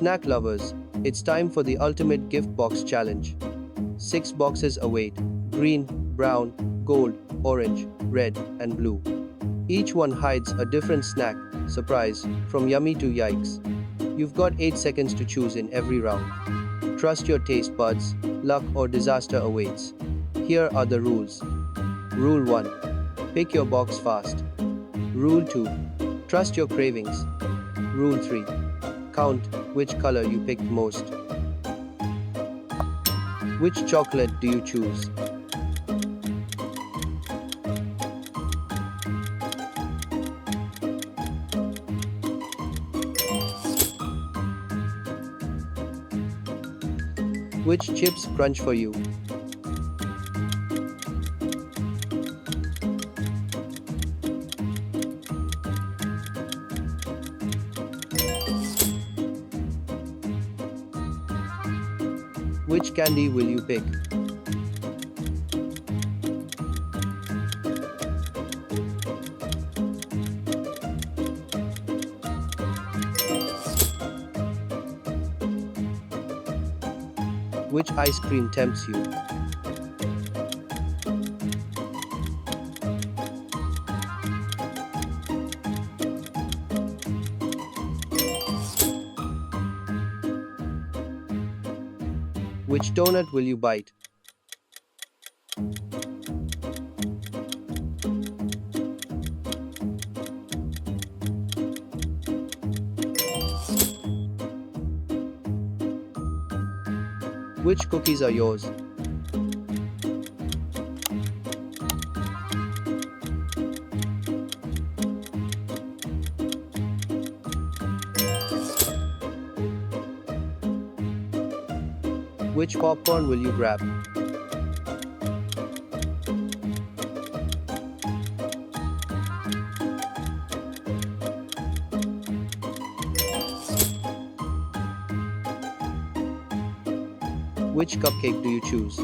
Snack lovers, it's time for the ultimate gift box challenge. 6 boxes await: green, brown, gold, orange, red, and blue. Each one hides a different snack, surprise, from yummy to yikes. You've got 8 seconds to choose in every round. Trust your taste buds, luck or disaster awaits. Here are the rules. Rule 1. Pick your box fast. Rule 2. Trust your cravings. Rule 3. Count which color you picked most. Which chocolate do you choose? Which chips crunch for you? Which candy will you pick? Which ice cream tempts you? Which donut will you bite? Which cookies are yours? Which popcorn will you grab? Which cupcake do you choose?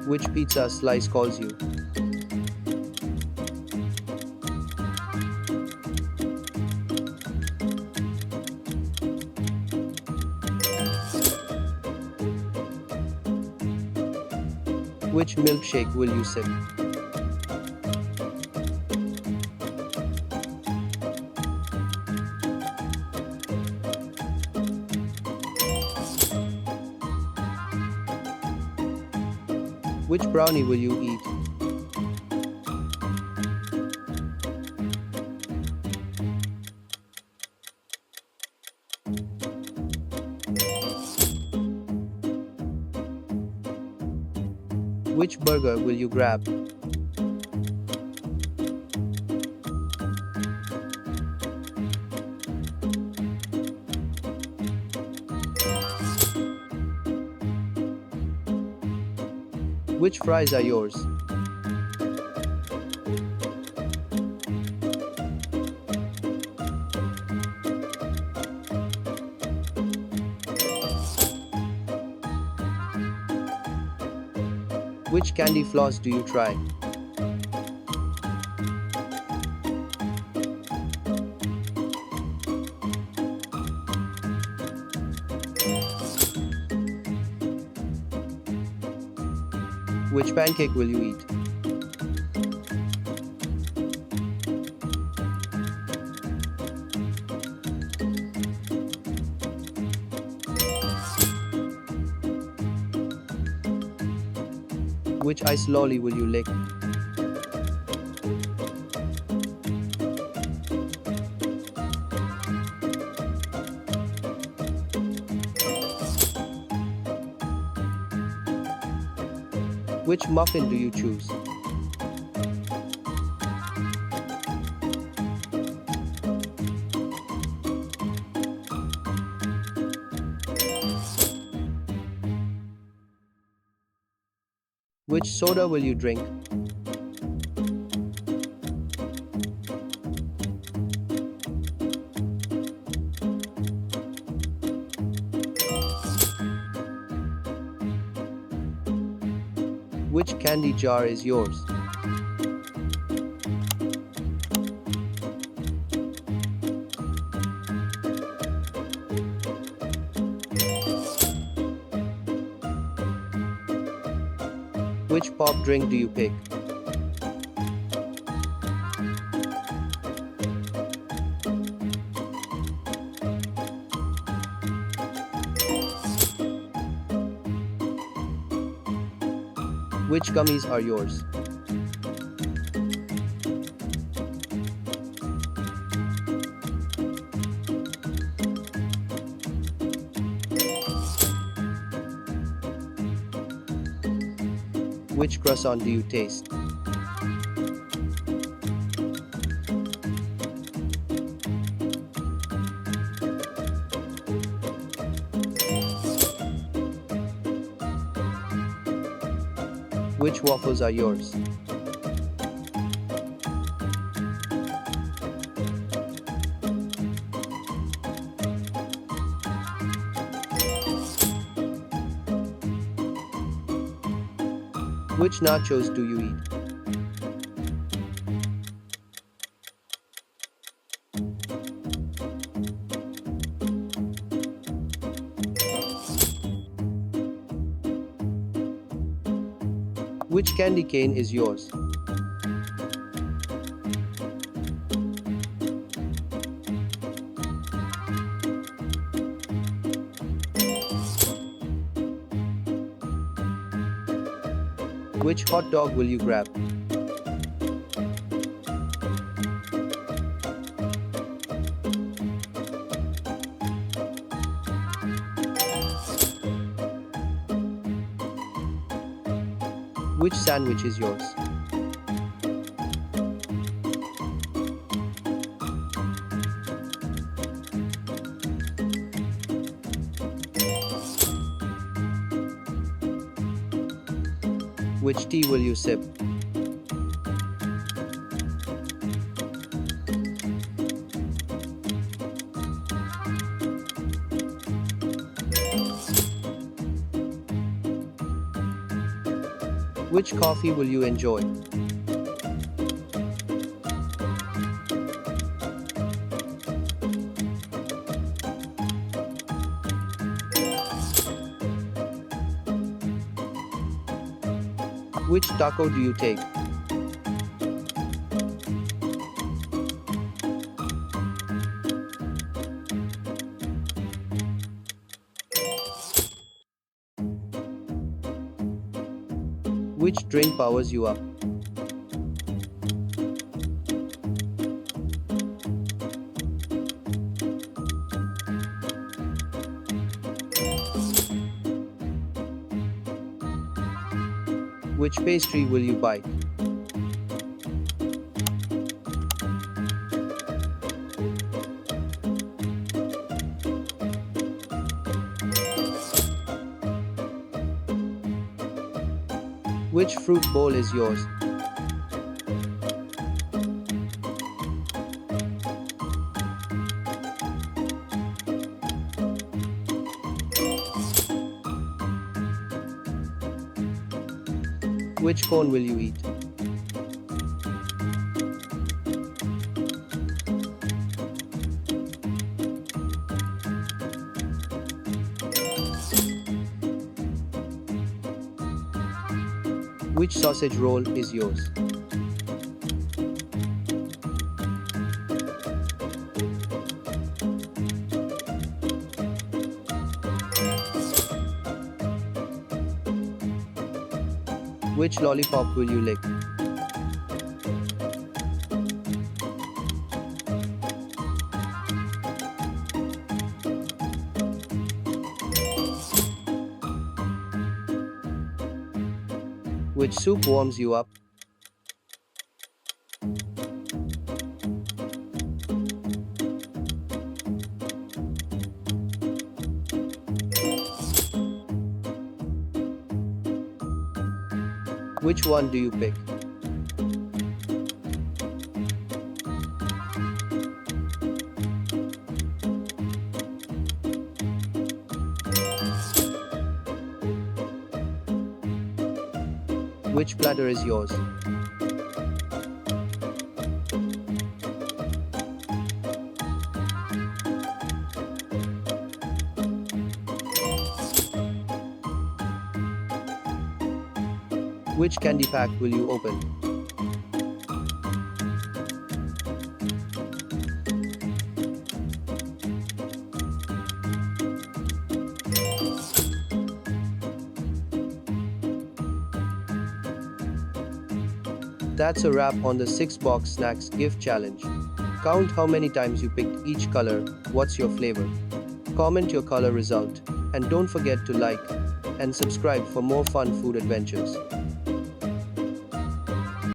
Which pizza slice calls you? Which milkshake will you sip? Which brownie will you eat? Which burger will you grab? Which fries are yours? Which candy floss do you try? Which pancake will you eat? Which ice lolly will you lick? Which muffin do you choose? Which soda will you drink? Which candy jar is yours? Which pop drink do you pick? Which gummies are yours? Which croissant do you taste? Which waffles are yours? Which nachos do you eat? Which candy cane is yours? Which hot dog will you grab? Which sandwich is yours? Which tea will you sip? Which coffee will you enjoy? Which taco do you take? Which drink powers you up? Which pastry will you bite? Which fruit bowl is yours? Which cone will you eat? Which sausage roll is yours? Which lollipop will you lick? Which soup warms you up? Which one do you pick? Which platter is yours? Which candy pack will you open? That's a wrap on the 6-box snacks gift challenge. Count how many times you picked each color, what's your flavor. Comment your color result, and don't forget to like and subscribe for more fun food adventures.